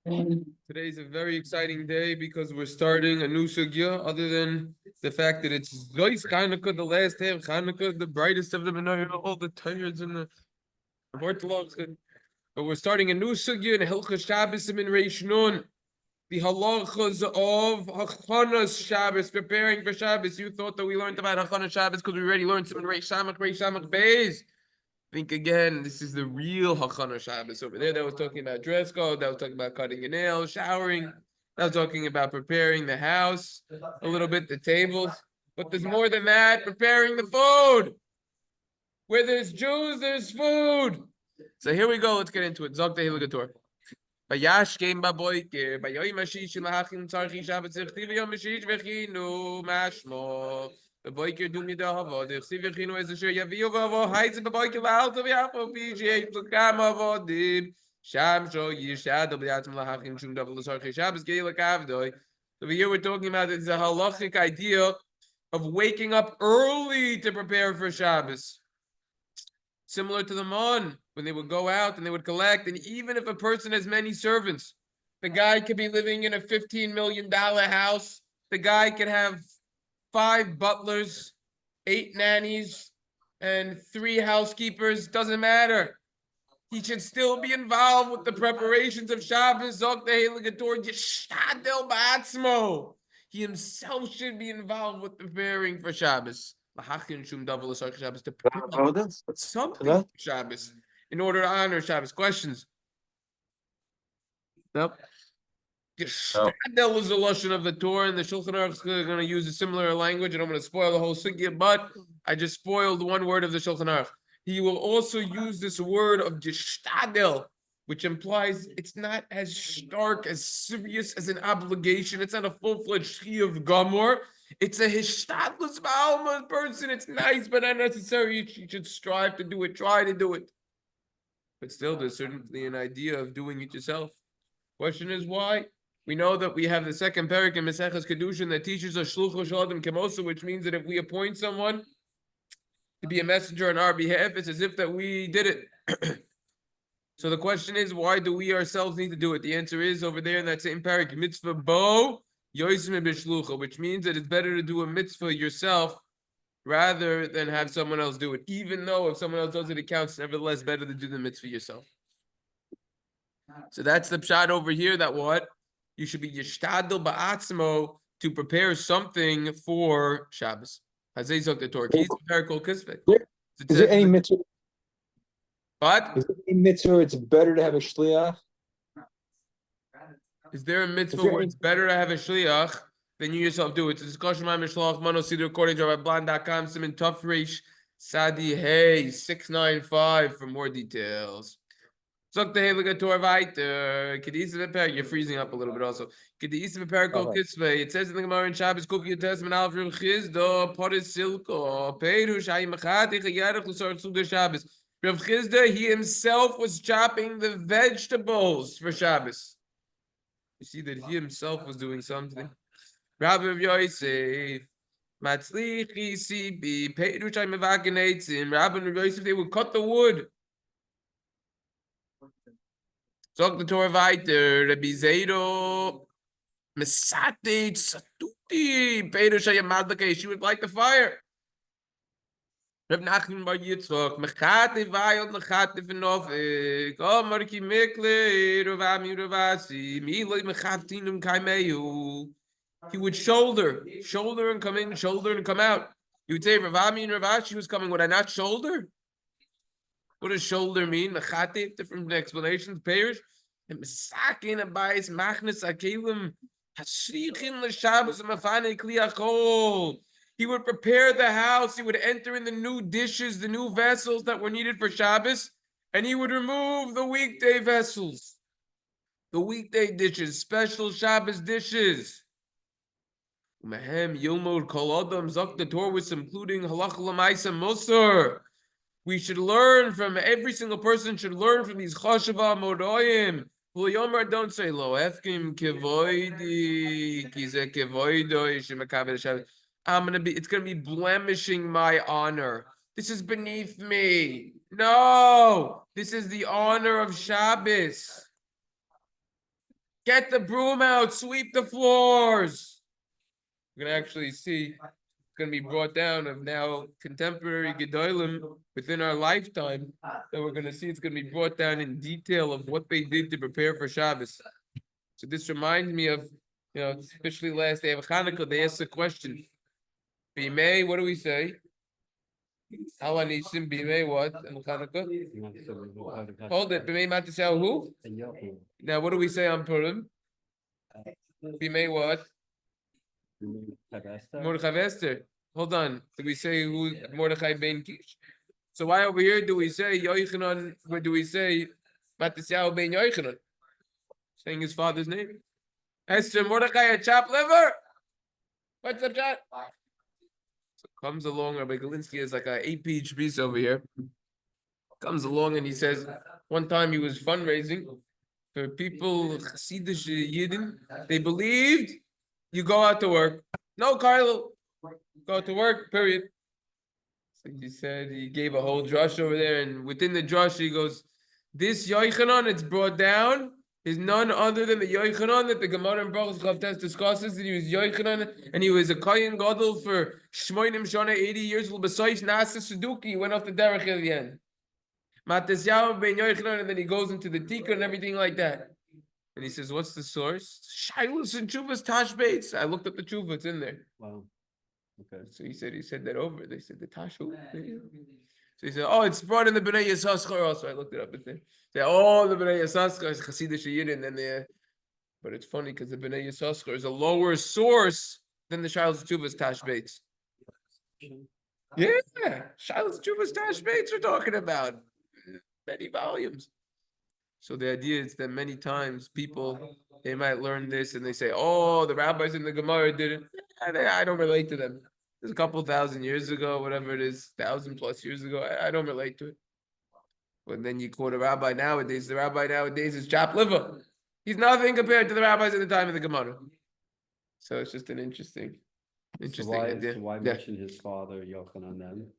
Today's a very exciting day because we're starting a new sugya, other than the fact that it's Zois Chanukah, the last day of Chanukah, the brightest of the menorah, all the tires and the Orthodox. But we're starting a new sugya in Hilchas Shabbos and Reish Nun. The halachas of Hachanas Shabbos, preparing for Shabbos. You thought that we learned about Hachanas Shabbos because we already learned some in Reish Shamach Beis. Think again, this is the real Hachana Shabbos over there. That was talking about dress code, that was talking about cutting your nails, showering, that was talking about preparing the house, a little bit the tables. But there's more than that, preparing the food. Where there's Jews, there's food. So here we go, let's get into it. Zog the Hilgator. Bayash came baboiker, bayoy mashish lahachim tzarchi Shabbos echtiv yom mashish vechinu mashmo. The boiker do me the hava. The echtiv vechinu is a sure yaviu vavo. Heiz the boiker laalt of yafo pijay plukam avodim. Sham sho yishad of yatzim lahachim shum davel tzarchi Shabbos geila kavdoi. So here we're talking about it's a halachic idea of waking up early to prepare for Shabbos. Similar to the mon, when they would go out and they would collect, and even if a person has many servants, the guy could be living in a $15 million house. The guy could have 5 butlers, 8 nannies, and 3 housekeepers. Doesn't matter. He should still be involved with the preparations of Shabbos. He himself should be involved with preparing for Shabbos. To prepare something for Shabbos in order to honor Shabbos. Questions? Nope. Geshtadel is the lashon of the Torah, and the Shulchan Aruch is going to use a similar language, and I'm going to spoil the whole sugya, but I just spoiled one word of the Shulchan Aruch. He will also use this word of geshtadel, which implies it's not as stark, as serious as an obligation. It's not a full-fledged chiyuv gamor. It's a hishtadlus ba'alma person. It's nice, but not necessary. You should strive to do it, try to do it. But still, there's certainly an idea of doing it yourself. Question is why? We know that we have the second parak in Maseches Kedushin that teaches us shluchos shel adam kemosa, which means that if we appoint someone to be a messenger on our behalf, it's as if that we did it. So the question is, why do we ourselves need to do it? The answer is over there in that same parak, mitzvah bo yoisme b'shlucha, which means that it's better to do a mitzvah yourself rather than have someone else do it. Even though if someone else does it, it counts. Nevertheless, better to do the mitzvah yourself. So that's the pshat over here. That what you should be yishtadel ba'atzmo to prepare something for Shabbos. Hazei zok the Torah. Is there any mitzvah? What? Is there any mitzvah it's better to have a shliach? Is there a mitzvah where it's better to have a shliach than you yourself do it? It's a discussion by Mishlach Mano Siddur according to Rabban.com, Siman Tuf Reish Sadi Hey 695 for more details. Zok the Heligator Viter. You're freezing up a little bit also. It says in the Gemara in Shabbos, Kufi Testament Alf Reb Chizda, Potis Silko, Peru Shai Machati Chayarach Lusar Suda Shabbos. Reb Chizda, he himself was chopping the vegetables for Shabbos. You see that he himself was doing something. Rabbi of Yosef, Matzlichi Sibi, Peru Shai Mevakanetzim, Rabbi of Yosef, they would cut the wood. Zog the Torah weiter, Rabbi Zero, Mesate Satuti, Peter Shayamadake, she would light the fire. Reb Nachman Bar Yitzchok, Mechate Vayot Mechate V'Novik, O Marki Mikle, Rovami Rovasi, Miloi Mechavtinum Kaimeu. He would shoulder and come in, shoulder and come out. You would say Ravami and Ravashi was coming, would I not shoulder? What does shoulder mean? Mechate, different explanations. Perish. And Mesakin Abayis Machnes Akelim Hashrichin LeShabbos Mafane Kliachol. He would prepare the house. He would enter in the new dishes, the new vessels that were needed for Shabbos, and he would remove the weekday vessels, the weekday dishes, special Shabbos dishes. Mehem Yilmod Kol Adam Zok the Torah was including Halach Lamaisa Musar. We should learn from every single person. Should learn from these chashava modoyim. Yomer, don't say lo efkim kevoidi kize kevoido yishimakav Shabbos. It's gonna be blemishing my honor. This is beneath me. No, this is the honor of Shabbos. Get the broom out, sweep the floors. We're gonna actually see it's gonna be brought down of now contemporary Gedolim within our lifetime. That we're gonna see it's gonna be brought down in detail of what they did to prepare for Shabbos. So this reminds me of, especially last day of Hanukkah, they asked the question. Bimei, what do we say? Halanisim Bimei what in Hanukkah? Hold it, Bimei Matisyahu who? Now what do we say on Purim? Bimei what? Mordechai Esther. Hold on. Do we say who Mordechai ben Kish? So why over here do we say Yochanan? Where do we say Matisyahu ben Yochanan? Saying his father's name. Esther Mordechai a chopped liver. What's up, chat? So comes along. Rabbi Galinsky is like a 8-page piece over here. Comes along and he says one time he was fundraising for people Chassidish Yidden. They believed you go out to work. No, Carlo, go to work. Period. So he said he gave a whole drush over there, and within the drush he goes, "This Yochanan, it's brought down, is none other than the Yochanan that the Gemara in Brachos Chavtes discusses that he was Yochanan and he was a Kohen Gadol for Shmoinim Shana 80 years. L'Basayis Nasa Suduki, he went off the derech at the end. Matisyahu ben Yochanan, and then he goes into the Tikka and everything like that. And he says, what's the source? Shilos and Chuvas Tashbates. I looked up the Chuva, it's in there. Wow. Okay. So he said that over. They said the Tashu. So he said, oh, it's brought in the Bnei Yissaschar also. I looked it up. It's there. They oh, the Bnei Yissaschar is Chassidish Yidden, and they, but it's funny because the Bnei Yissaschar is a lower source than the Shilos Chuvas Tashbates. Yeah, Shilos Chuvas Tashbates we're talking about. Many volumes. So the idea is that many times people, they might learn this and they say, oh, the rabbis in the Gemara did it. I don't relate to them. It's a couple thousand years ago, whatever it is, 1,000+ years ago. I don't relate to it. But then you quote a rabbi nowadays. The rabbi nowadays is chopped liver. He's nothing compared to the rabbis at the time of the Gemara. So it's just an interesting idea. So why mention his father Yochanan then?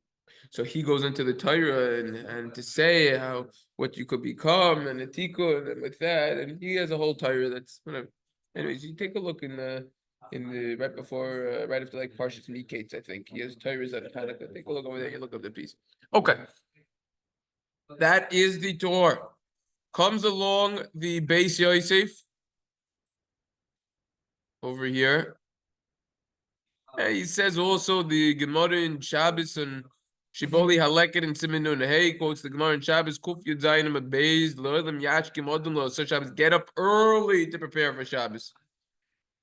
So he goes into the Torah and to say how what you could become and the tikkun and with that, and he has a whole Torah that's whatever. Anyways, you take a look in the right before right after like Parshas Miketz, I think he has Torahs at Hanukkah. Take a look over there. You look up the piece. Okay, that is the Torah. Comes along the Beis Yosef over here. And he says also the Gemara in Shabbos and Shiboli Haleket and Siman Nun Hey quotes the Gemara in Shabbos Kuf Yud Zayin Beis Lo'elam Yashkim Odom Lo. So Shabbos, get up early to prepare for Shabbos.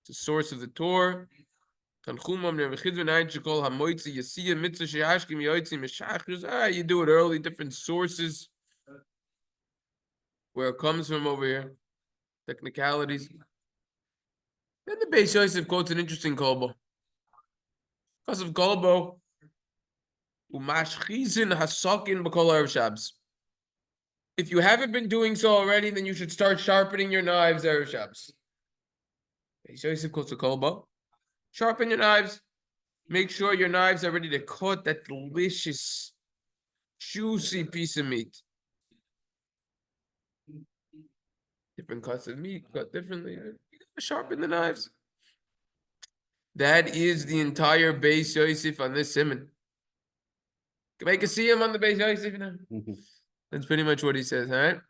It's the source of the Torah. Tanchumam Nevechidvin Ein Shekol Hamoitzi Yasiya Mitzvah Sheyashkim Yoitzi Meshachris. You do it early. Different sources where it comes from over here. Technicalities. Then the Beis Yosef quotes an interesting kolbo. Because of kolbo. If you haven't been doing so already, then you should start sharpening your knives erev Shabbos. Sharpen your knives. Make sure your knives are ready to cut that delicious, juicy piece of meat. Different cuts of meat cut differently. You gotta sharpen the knives. That is the entire Beis Yosef on this simon. Can I see him on the Beis Yosef now? That's pretty much what he says, all right?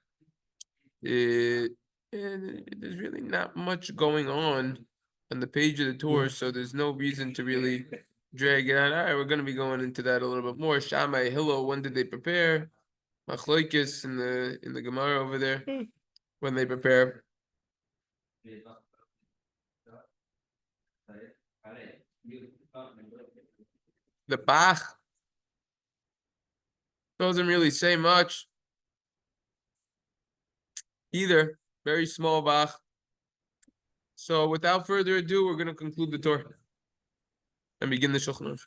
And there's really not much going on the page of the Torah, so there's no reason to really drag it out. All right, we're going to be going into that a little bit more. Shammai, Hillel, when did they prepare? Machloikis in the Gemara over there, when they prepare. The Bach doesn't really say much either. Very small Bach. So without further ado, we're going to conclude the Torah and begin the Shulchan Aruch.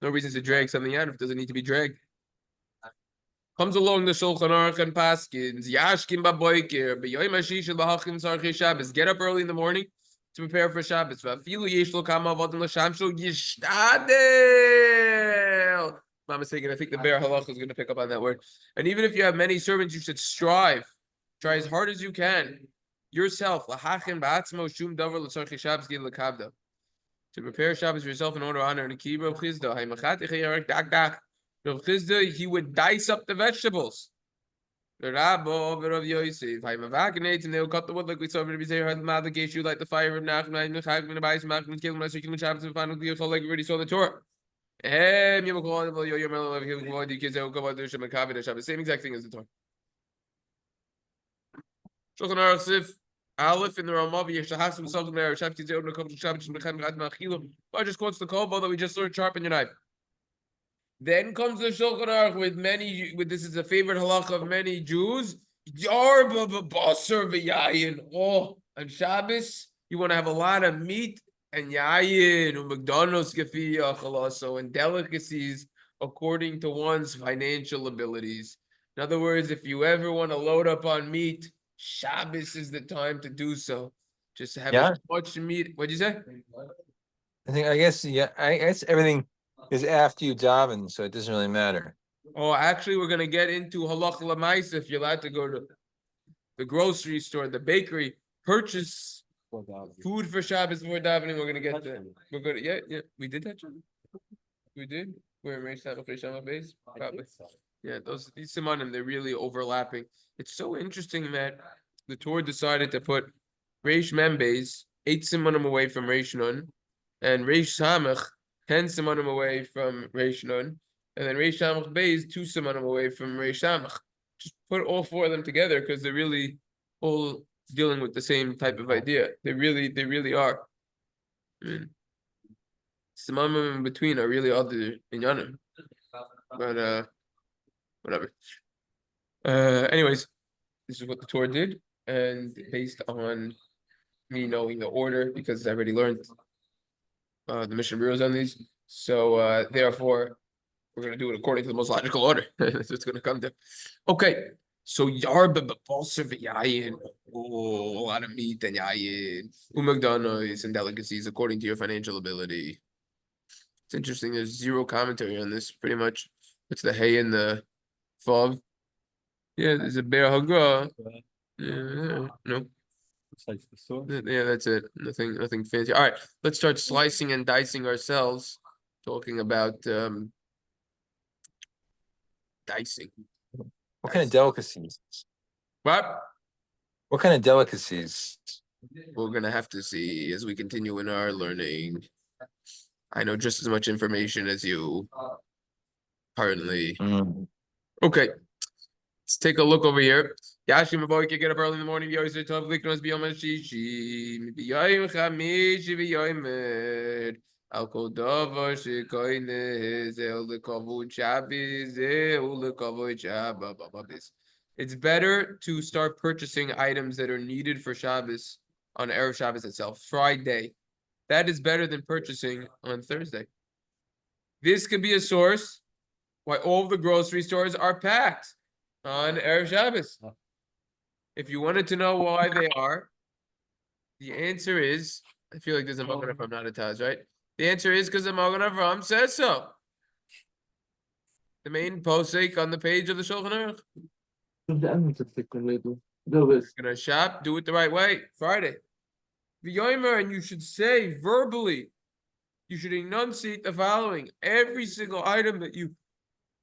No reason to drag something out if it doesn't need to be dragged. Comes along the Shulchan Aruch and Paskins. Yashkim ba'boiker b'yoyim hashish l'hachim tzarchei Shabbos. Get up early in the morning to prepare for Shabbos. V'afilu yesh lo kama avodim l'shamshu yishtadel. I'm not mistaken. I think the Bear Halach is going to pick up on that word. And even if you have many servants, you should strive. Try as hard as you can. yourself. To prepare Shabbos for yourself in order, honor, and keep Rav Chisda. Rav Chisda, he would dice up the vegetables. The Rabbo of Rav Yosef, I'm evacuated, and they'll cut the wood like we saw in the Bizer, had the mouth, the gate, you like the fire of Nachman, and the Chag, and the Bais, and the Killing, and the Shabbos, and final deal, like we already saw the Torah. Same exact thing as the Torah. Shulchan Aruch Sif Aleph in the Ramav Yeshahas himself in there. Shabbat Yizeh Odin Kodesh Shabbat Shemechem Gad Machilum. I just quotes the Kobol that we just learned. Sharpen your knife. Then comes the Shulchan Aruch with this is a favorite halacha of many Jews. Yarba Basar v'Yayin. Oh, on Shabbos you want to have a lot of meat and yayin umagdanos gefiya chalaso and delicacies according to one's financial abilities. In other words, if you ever want to load up on meat, Shabbos is the time to do so. Just have as much meat. What'd you say? I guess everything is after you daven, so it doesn't really matter. Oh, actually, we're gonna get into halacha l'maisa. If you're allowed to go to the grocery store, the bakery, purchase food for Shabbos before davening. We're gonna get there. We're gonna we did that. We did. We're in Reish Samach base. Probably. Yeah, these simanim, they're really overlapping. It's so interesting that the Torah decided to put Reish Mem Beis 8 simanim away from Reish Nun, and Reish Samach 10 simanim away from Reish Nun, and then Reish Samach Beis 2 simanim away from Reish Samach. Just put all 4 of them together because they're really all dealing with the same type of idea. They really are. I mean, simanim in between are really other inyanim, but whatever. Anyways, this is what the Torah did, and based on me knowing the order, because I already learned the Mishnah Bureaus on these, so therefore we're gonna do it according to the most logical order. That's what it's gonna come to. Okay, so yarba b'balser v'yayin, a lot of meat and yayin, umagdanos and delicacies according to your financial ability. It's interesting. There's 0 commentary on this. Pretty much, it's the hay and the Vav. Yeah, there's a Bear Haga. Yeah, no. Yeah, that's it. Nothing fancy. All right, let's start slicing and dicing ourselves. Talking about dicing. What kind of delicacies? What? What kind of delicacies? We're gonna have to see as we continue in our learning. I know just as much information as you. Currently. Okay. Let's take a look over here. Yashim Aboy can get up early in the morning. Yoiser Tov Liknos Biyom Shishi. Biyom Chamish Biyomer. Al Kodava Shikoine Zel Lekavod Shabbos Zel Lekavod Shabbos. It's better to start purchasing items that are needed for Shabbos on Erev Shabbos itself, Friday. That is better than purchasing on Thursday. This could be a source why all of the grocery stores are packed on Erev Shabbos. If you wanted to know why they are, the answer is, I feel like there's a Magen Avraham, not a Taz, right? The answer is because the Magen Avraham says so. The main posek on the page of the Shulchan Aruch. You're gonna shop, do it the right way, Friday. V'yomer, and you should say verbally, you should enunciate the following. Every single item that you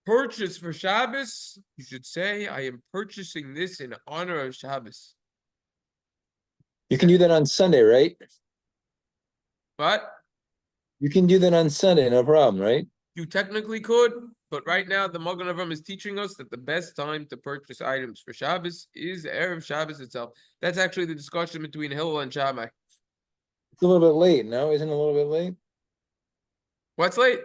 purchase for Shabbos, you should say, I am purchasing this in honor of Shabbos. You can do that on Sunday, right? But you can do that on Sunday, no problem, right? You technically could, but right now the Magen Avraham is teaching us that the best time to purchase items for Shabbos is Erev Shabbos itself. That's actually the discussion between Hillel and Shammai. It's a little bit late, no? Isn't it a little bit late? What's late?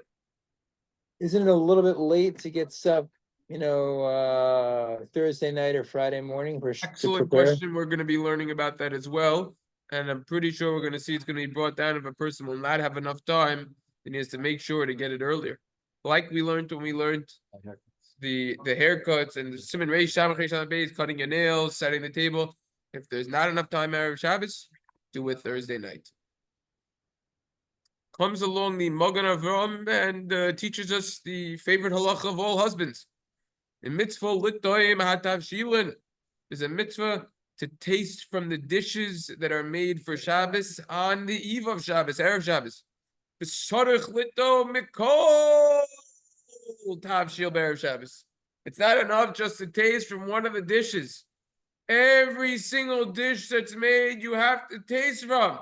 Isn't it a little bit late to get stuff, Thursday night or Friday morning for Excellent question. We're going to be learning about that as well. And I'm pretty sure we're going to see it's going to be brought down if a person will not have enough time, then he has to make sure to get it earlier. Like we learned when we learned the haircuts and the Simon Reish Shabbos base, cutting your nails, setting the table. If there's not enough time Erev Shabbos, do it Thursday night. Comes along the Magen Avraham and teaches us the favorite halacha of all husbands. The mitzvah litoim hatav shilin is a mitzvah to taste from the dishes that are made for Shabbos on the eve of Shabbos, Erev Shabbos. V'sorech lito mikol tavshil b'Erev Shabbos. It's not enough just to taste from one of the dishes. Every single dish that's made, you have to taste from.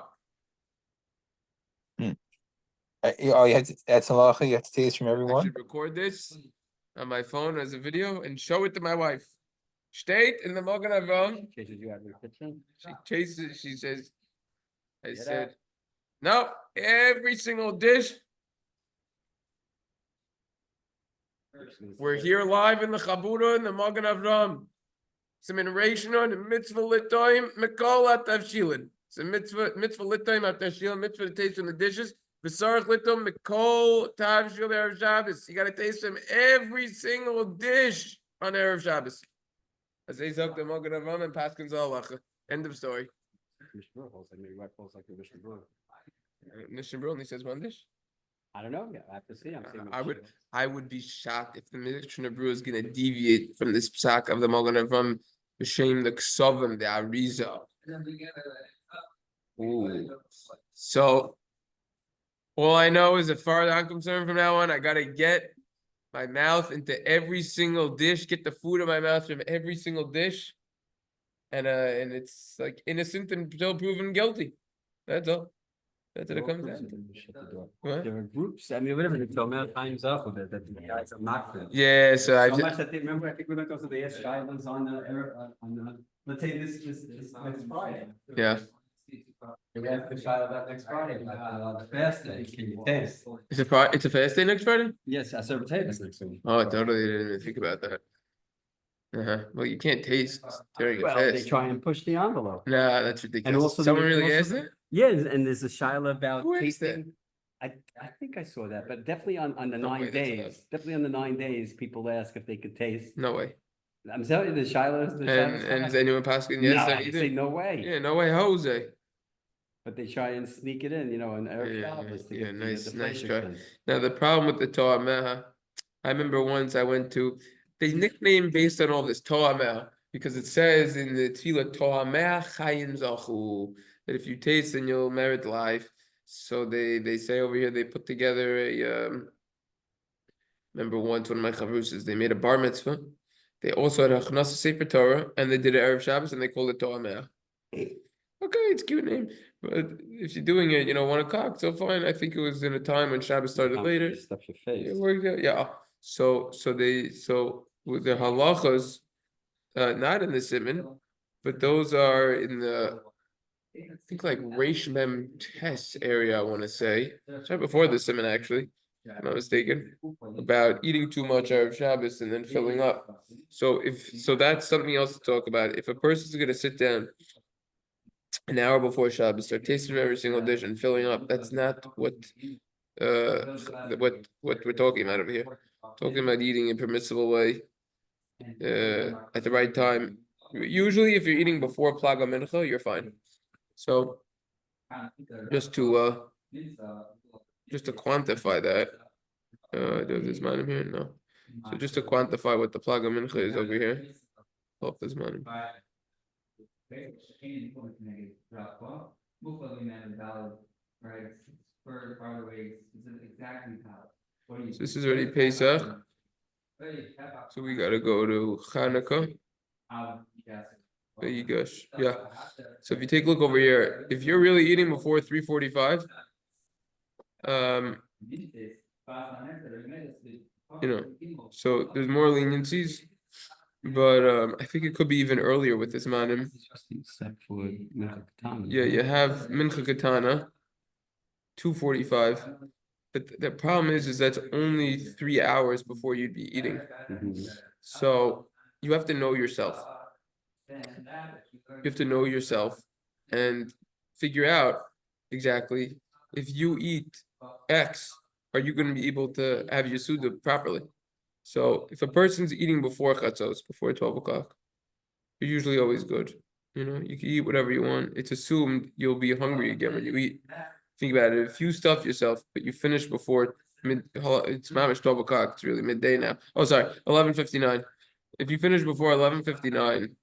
Oh, that's halacha. You have to taste from I everyone. should record this on my phone as a video and show it to my wife. Steht in the Magen Avraham. Chases you out of your kitchen. She chases. She says, "I Get said, out. no. Every single dish. We're here live in the Chabura in the Magen Avraham. It's a mineration, the mitzvah litoim mikol atavshilin. It's a mitzvah litoim atavshilin. Mitzvah to taste from the dishes. V'sarach litom mikol tavshil erev Shabbos. You got to taste from every single dish on erev Shabbos. As they talk the Magen Avraham and Paskin's halacha. End of story. Mishnah Berurah holds like maybe wife holds like the Mishnah Berurah. Mishnah Berurah only says one dish. I don't know. Yeah, I have to see. I'm seeing. what I would be shocked if the Mishnah Berurah is going to deviate from this psak of the Magen Avraham, b'shem the Ksovim, the Arizah. Ooh. So, all I know is, as far as I'm concerned, from now on, I got to get my mouth into every single dish, get the food in my mouth from every single dish, and it's like innocent until proven guilty. That's all. That's what it comes down to. What? There are groups. I mean, whatever they tell me, times up with it. That the guys are not good. Yeah, so So I much that they remember. I think we went to the ask guidelines on the. Let's say this next Friday. Yeah. We asked the child about next Friday about the fast day. Can you taste? It's a fast day next Friday? Yes, I serve potatoes next week. Oh, I totally didn't even think about that. Well, you can't taste during a Well, they fast. try and push the envelope. Nah, that's ridiculous. also Someone the- really also asked the- that? Yeah, and there's a shiloh about Who is that? tasting. I think I saw that, but definitely on the No way 9 that's allowed. days, definitely on the 9 days, people ask if they could taste. No way. I'm telling you, the shiloh. And is anyone passing No, yes? I That say either? no way. Yeah, no way, Jose. But they try and sneak it in, and Erev Yeah, Shabbos to yeah, get nice the try. flavors in. Now the problem with the Torah Meha, I remember once I went to, they nicknamed based on all this Torah Meha, because it says in the Tefillah Torah Meha Chayim Zachu, that if you taste then you'll merit life. So they say over here, they put together a remember once one of my chavrusas, they made a bar mitzvah. They also had a Chanasa Sefer Torah, and they did an Erev Shabbos, and they called it Torah Meah. Okay, it's a cute name, but if you're doing it, 1:00, so fine. I think it was in a time when Shabbos started later. Stuff your face. It worked out, yeah. So with the halachas, not in the Siman, but those are in the, I think like Reish Mem Tes area, I want to say. It's right before the Siman, actually. If I'm not mistaken, about eating too much Erev Shabbos and then filling up. So that's something else to talk about. If a person's gonna sit down an hour before Shabbos, start tasting every single dish and filling up, that's not what we're talking about over here. Talking about eating in a permissible way, at the right time. Usually, if you're eating before Plaga Mincha, you're fine. So just to quantify that, does this man here? No. So just to quantify what the Plaga Mincha is over here. Hope this man. So this is already Pesach. So we gotta go to Hanukkah. Vayigash. Yeah. So if you take a look over here, if you're really eating before 3:45, so there's more leniencies, but I think it could be even earlier with this manim. Except for Mincha Katana. Yeah, you have Mincha Katana, 2:45, but the problem is that's only 3 hours before you'd be eating. So you have to know yourself. You have to know yourself and figure out exactly if you eat X, are you going to be able to have your Suda properly? So if a person's eating before Chatzos, before 12:00, you're usually always good. You can eat whatever you want. It's assumed you'll be hungry again when you eat. Think about it. If you stuff yourself, but you finish before it's mamish 12:00. It's really midday now. Oh, sorry, 11:59. If you finish before 11:59,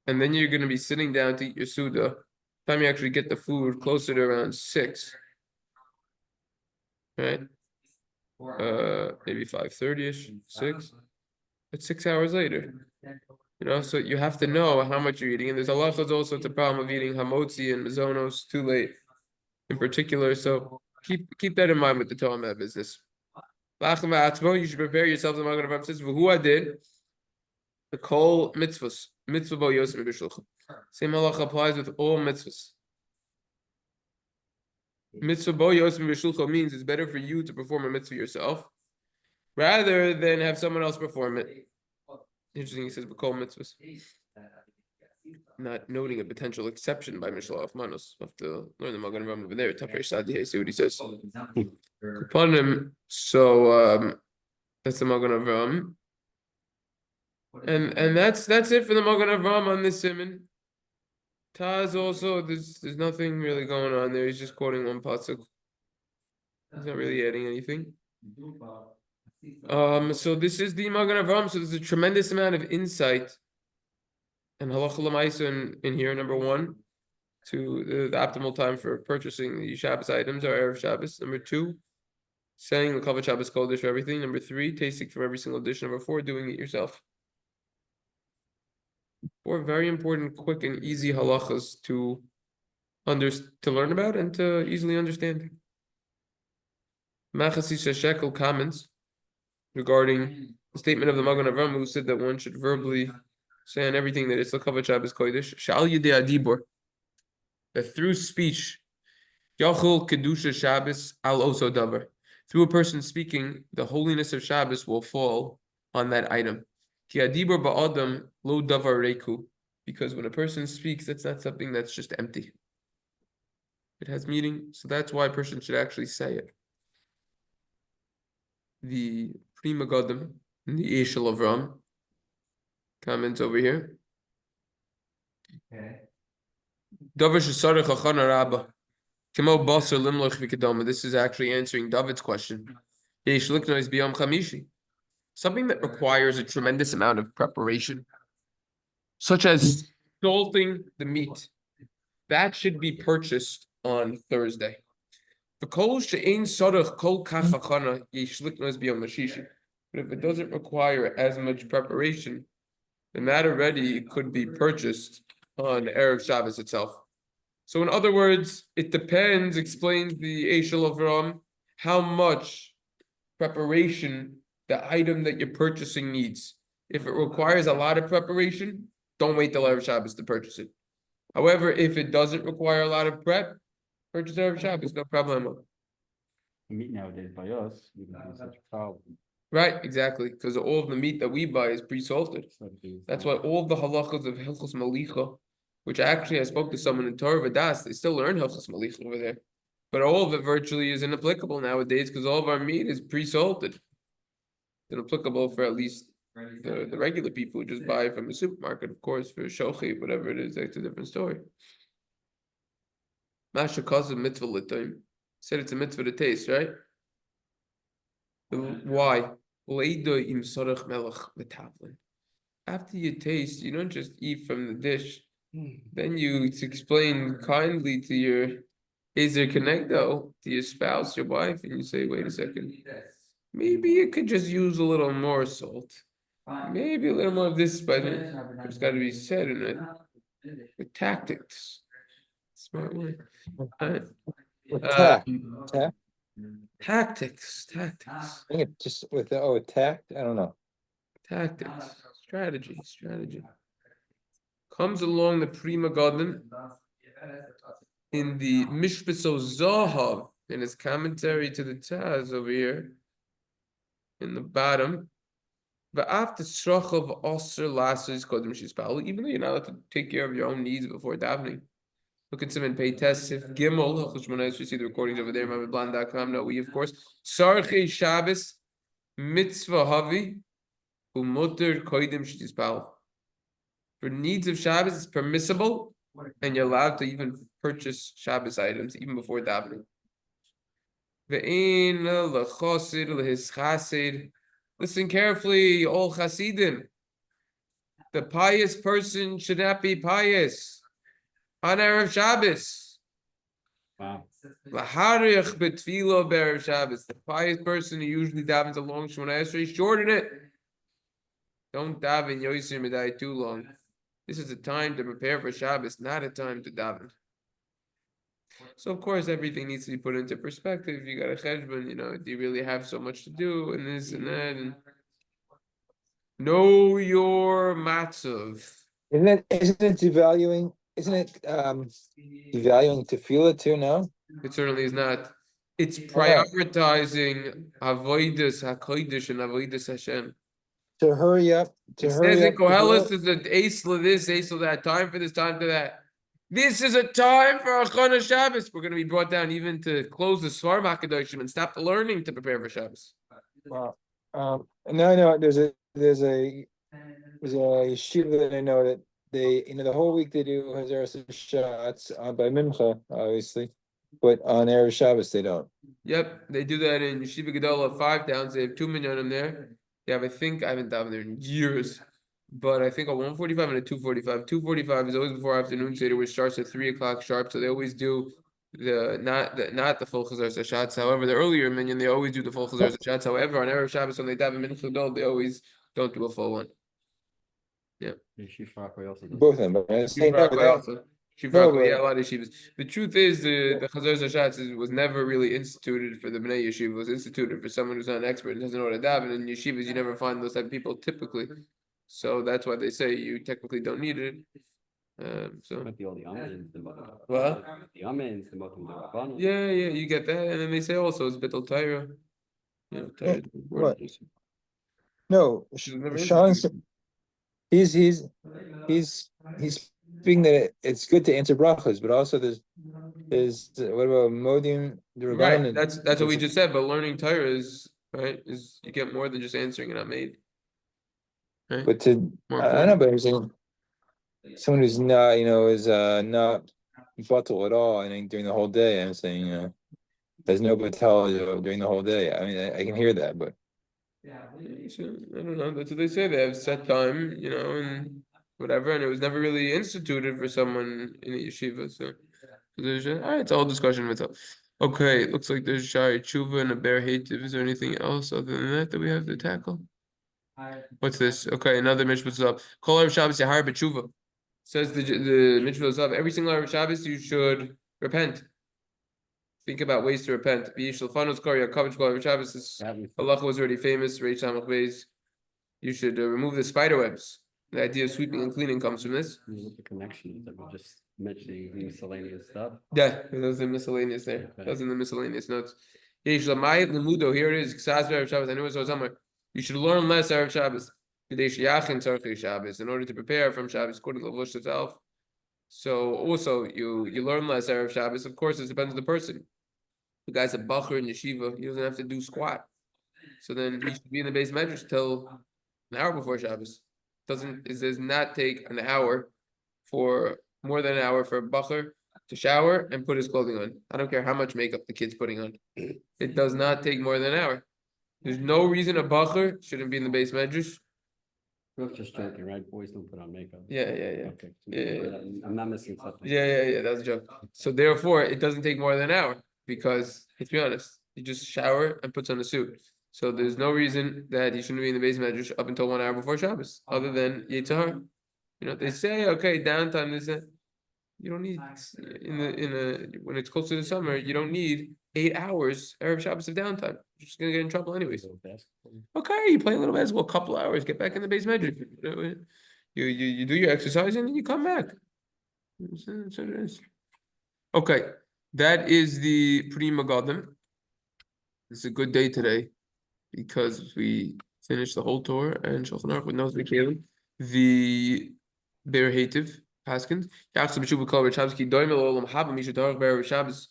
and then you're gonna be sitting down to eat your Suda. Time you actually get the food closer to around 6. Right? Maybe 5:30ish, 6. It's 6 hours later. So you have to know how much you're eating. And there's also it's a problem of eating hamotzi and mizonos too late in particular. So keep that in mind with the Torah business. You should prepare yourself. The Magen Avraham says, "Who I did the kol mitzvahs, mitzvah bo yosem b'shulchan." Same halacha applies with all mitzvahs. Mitzvah bo yosem b'shulchan means it's better for you to perform a mitzvah yourself rather than have someone else perform it. Interesting, he says b'kol mitzvahs. Not noting a potential exception by Mishnah of Manos. Have to learn the Magen Avraham over there. Tafresh Sadiyah, see what he says. Upon him, so that's the Magen Avraham. And that's it for the Magen Avraham on this simon. Taz also, there's nothing really going on there. He's just quoting one pasuk. He's not really adding anything. So this is the Magen Avraham. So there's a tremendous amount of insight and halacha l'maisa in here. Number 1, to the optimal time for purchasing the Shabbos items or Erev Shabbos. Number 2, saying the Kavod Shabbos Kodesh for everything. Number 3, tasting from every single dish. Number 4, doing it yourself. 4 very important, quick, and easy halachas to learn about and to easily understand. Machasisha Shekel comments regarding the statement of the Magen Avraham, who said that one should verbally say on everything that it's the Kavod Shabbos Kodesh. Shal Yidei Adibor, that through speech, Yachol Kedusha Shabbos Al Oso Davar, through a person speaking, the holiness of Shabbos will fall on that item. Ki Adibor Ba'adam Lo Davar Reiku, because when a person speaks, that's not something that's just empty. It has meaning, so that's why a person should actually say it. The Pri Megadim in the Eshel Avram comments over here. Davar Shesarech Achana Rabba. This is actually answering David's question. Something that requires a tremendous amount of preparation, such as salting the meat, that should be purchased on Thursday. But if it doesn't require as much preparation, then that already could be purchased on Erev Shabbos itself. So in other words, it depends, explains the Eshel Avram, how much preparation the item that you're purchasing needs. If it requires a lot of preparation, don't wait till Erev Shabbos to purchase it. However, if it doesn't require a lot of prep, purchase Erev Shabbos, no problem. Meat nowadays by us, we don't have such a problem. Right, exactly, because all of the meat that we buy is pre-salted. That's why all the halachas of Hilchos Malicha, which actually I spoke to someone in Torah V'das, they still learn Hilchos Malicha over there. But all of it virtually is inapplicable nowadays because all of our meat is pre-salted. It's inapplicable for at least the regular people who just buy it from the supermarket. Of course, for shochi, whatever it is, that's a different story. Masha calls it mitzvah l'toim. Said it's a mitzvah to taste, right? Why? After you taste, you don't just eat from the dish. Then you explain kindly to your Ezer Connecto, to your spouse, your wife, and you say, wait a second, maybe you could just use a little more salt. Maybe a little more of this, but it's got to be said in it. With tactics. Smart word. With tact. Tactics. I think it just with tact. I don't know. Tactics. Strategy. Comes along the Pri Megadim in the Mishpaso Zahav in his commentary to the Taz over here in the bottom. But after Srachav Osir Lasers Kodim Shispal, even though you're not allowed to take care of your own needs before davening. Look at some in Pei Tesif Gimel, we see the recordings over there, MamedBlan.com. No, we of course. Sarche Shabbos Mitzvah Havi Umutter Kodim Shispal. For needs of Shabbos, it's permissible, and you're allowed to even purchase Shabbos items even before davening. Listen carefully, all Chasidim. The pious person should not be pious on Erev Shabbos. Wow. Laharich betfilo b'Erev Shabbos. The pious person who usually davens a long Shemona Esrei, shorten it. Don't daven Yosef Medai too long. This is a time to prepare for Shabbos, not a time to daven. So of course everything needs to be put into perspective. You got a cheshbon, do you really have so much to do and this and that and know your matzav. Isn't it devaluing? Isn't it devaluing tefillah too? No, It certainly is not. It's Why not? prioritizing avodas hakodesh and avodas Hashem. To hurry up, It says in to do Koheles, it. is an ace this, ace that, time for this, time to that. This is a time for Achana Shabbos. We're going to be brought down even to close the Svarim HaKadoshim and stop the learning to prepare for Shabbos. Wow. No, there's a yeshiva that I know that they, the whole week they do Hazaras shots by Mincha, obviously, but on Erev Shabbos they don't. Yep, they do that in Yeshiva Gedola 5 towns. They have 2 minyanim there. They have, I think, I haven't davened there in years, but I think a 1:45 and a 2:45. 2:45 is always before afternoon seder, which starts at 3 o'clock sharp. So they always do not the full Chazar shots. However, the earlier minyan they always do the full Chazar shots. However, on Erev Shabbos when they daven Mincha Gedol, they always don't do a full one. Both of them, but I'm saying no, Shifra also. No, Shifra, yeah, but- a lot of yeshivas. The truth is, the Chazar Zashatz was never really instituted for the Bnei Yeshiva. It was instituted for someone who's not an expert and doesn't know what to daven. In yeshivas, you never find those type of people typically. So that's why they say you technically don't need it. So But the amens, the What? the amens, the Rabbanon. yeah, you get that, and then they say also it's Bittul Torah. Torah is what? important. No, She's never Sean's instituted. he's speaking that it's good to answer brachas, but also there's what about Modim the Right, Rabbanan? that's what we just said. But learning Torah is right. Is you get more than just answering and not made. Right. But to More I don't know, important. but I'm saying someone who's not is not bottle at all. I think during the whole day, I'm saying there's no batal during the whole day. I mean, I can hear that, but So, I don't know. That's what they say. They have set time, and whatever. And it was never really instituted for someone in a yeshiva. So there's all right. It's a whole discussion of itself. Okay, it looks like there's Shari Tshuva and a Bear Hativ. Is there anything else other than that we have to tackle? What's this? Okay, another Mishpah up. Kol Erev Shabbos Yahar B'Tshuva. Says the Mishpah up. Every single Erev Shabbos you should repent. Think about ways to repent. Halacha was already famous. You should remove the spider webs. The idea of sweeping and cleaning comes from this. What the connection is that we're just mentioning miscellaneous stuff. Yeah, those are miscellaneous there. Okay. Those are the miscellaneous notes. Here it is. I knew it was somewhere. You should learn less Erev Shabbos. In order to prepare from Shabbos according to the Lush itself. So also you learn less Erev Shabbos. Of course, it depends on the person. The guy's a bacher in yeshiva. He doesn't have to do squat. So then he should be in the base medrash till an hour before Shabbos. It does not take an hour for more than an hour for a bacher to shower and put his clothing on. I don't care how much makeup the kid's putting on. It does not take more than an hour. There's no reason a bacher shouldn't be in the base medrash. We're just joking, right? Boys don't put on makeup. Yeah. Okay. Yeah. I'm not missing something. Yeah, that was a joke. So therefore, it doesn't take more than an hour because, let's be honest, you just shower and puts on a suit. So there's no reason that you shouldn't be in the base medrash up until 1 hour before Shabbos, other than Yitzhar. They say, okay, downtime, this, that. You don't need, when it's closer to summer, you don't need 8 hours Erev Shabbos of downtime. You're just gonna get in trouble anyways. Okay, you play a little basketball, a couple hours, get back in the base medrash. You do your exercise and then you come back. That's what it is. Okay, that is the Prima Gadim. It's a good day today because we finished the whole Torah and Shulchan Aruch with Nos B'Kelim. The Be'er Hativ Paskins. Yachzor b'Shuva Kol Erev Shabbos Ki Doimel Olam Haba Misha Tarach Be'er Shabbos.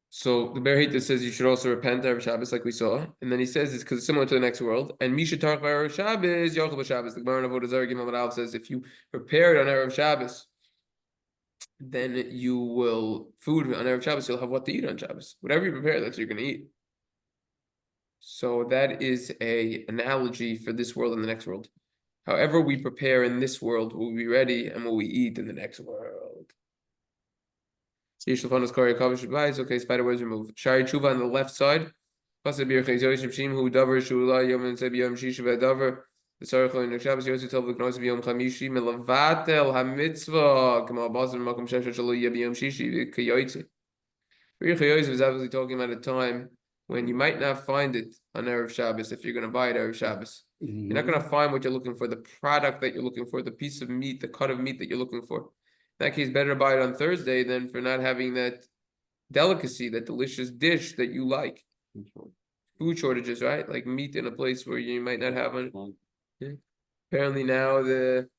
So the Be'er Hativ says you should also repent Erev Shabbos, like we saw, and then he says it's because it's similar to the next world. And Misha Tarach Be'er Shabbos Yochel B'Shabbos. The Gemara in Avodah Zarah Gimel Aleph says if you prepared on Erev Shabbos, then you will food on Erev Shabbos. You'll have what to eat on Shabbos. Whatever you prepare, that's what you're going to eat. So that is a analogy for this world and the next world. However we prepare in this world will be ready and will we eat in the next world. Okay, spider webs removed. Shari Tshuva on the left side. The Sarach in the Shabbos Yosef Tov L'Knos B'Yom Chamishi Melavatel HaMitzvah K'mal Basar Makom Shesha Shalo Yeh B'Yom Shishi V'Kayotze. Rich Yosef is obviously talking about a time when you might not find it on Erev Shabbos if you're going to buy it Erev Shabbos. You're not going to find what you're looking for, the product that you're looking for, the piece of meat, the cut of meat that you're looking for. In that case, better to buy it on Thursday than for not having that delicacy, that delicious dish that you like. Food shortages, right? Like meat in a place where you might not have it. Yeah. Apparently now the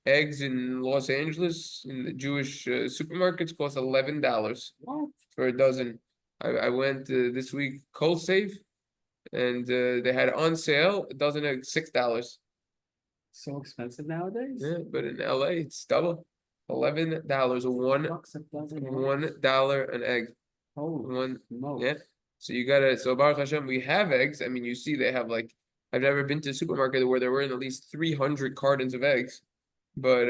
eggs in Los Angeles in the Jewish supermarkets cost $11 for a dozen. I went this week Cold Safe, and they had on sale a dozen eggs $6. So expensive nowadays? Yeah, but in LA it's double. $11 $1 an egg. Holy smokes. Yeah. So you gotta, so Baruch Hashem, we have eggs. I mean, you see they have like, I've never been to a supermarket where there were at least 300 cartons of eggs, but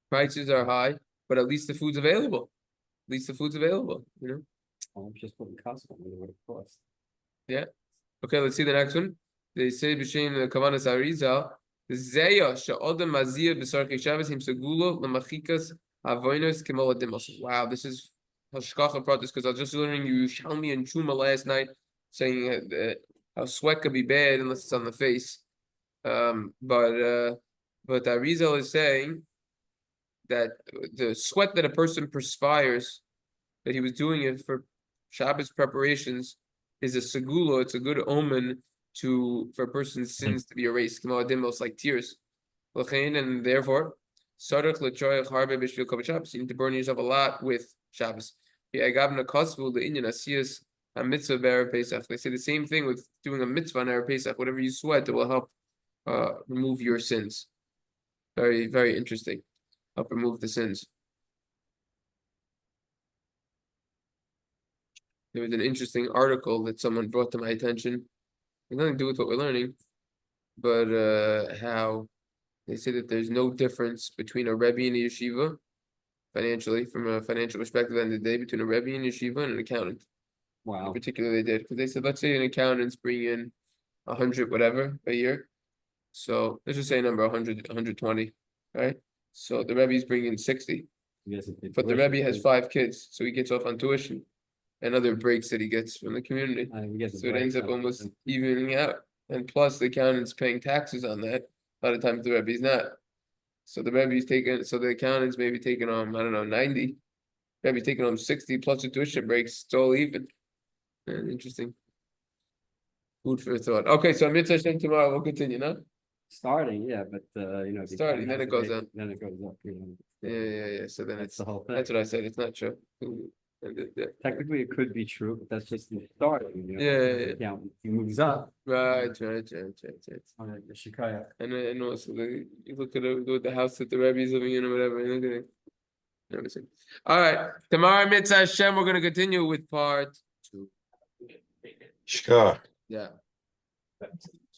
prices are high, but at least the food's available. At least the food's available, you know? I'm just putting Costco, what it costs. Yeah. Okay, let's see the next one. They say b'shem Kavanas Arizal, Zeya she'odem mazia b'sarchei Shabbos him segulo l'machikas avonos k'mol adimos. Wow, this is hashkacha pratis because I was just learning Yerushalmi and Chuma last night, saying how sweat could be bad unless it's on the face. But Arizal is saying that the sweat that a person perspires, that he was doing it for Shabbos preparations, is a segulo. It's a good omen for a person's sins to be erased. Like tears. And therefore, you need to burn yourself a lot with Shabbos. They say the same thing with doing a mitzvah on Erev Pesach. Whatever you sweat, it will help remove your sins. Very, very interesting. Help remove the sins. There was an interesting article that someone brought to my attention. It has nothing to do with what we're learning, but how they say that there's no difference between a Rebbe and a yeshiva, financially, from a financial perspective at the end of the day, between a Rebbe and yeshiva and an accountant. Wow. In particular, they did, because they said, let's say an accountant's bringing in 100 whatever a year. So let's just say a number 100, 120, right? So the Rebbe's bringing in 60, but the Rebbe has 5 kids, so he gets off on tuition and other breaks that he gets from the community. So it ends up almost evening out. And plus the accountant's paying taxes on that. A lot of times the Rebbe's not. So the Rebbe's taking, so the accountant's maybe taking home, I don't know, 90. Rebbe's taking home 60 plus the tuition breaks. It's all even. Interesting. Food for thought. Okay, so Mitzvah Hashem tomorrow we'll continue, no? Starting, yeah, but Starting, then it goes up. Then it goes up, Yeah. So then That's it's the whole thing. that's what I said. It's not true. Technically, it could be true, but that's just the starting, Yeah. He moves up. Right. On the Shikaya. And also you look at the house that the Rebbe is living in or whatever. You look at it. Everything. All right. Tomorrow, Mitzvah Hashem, we're going to continue with part 2. Shkar. Yeah.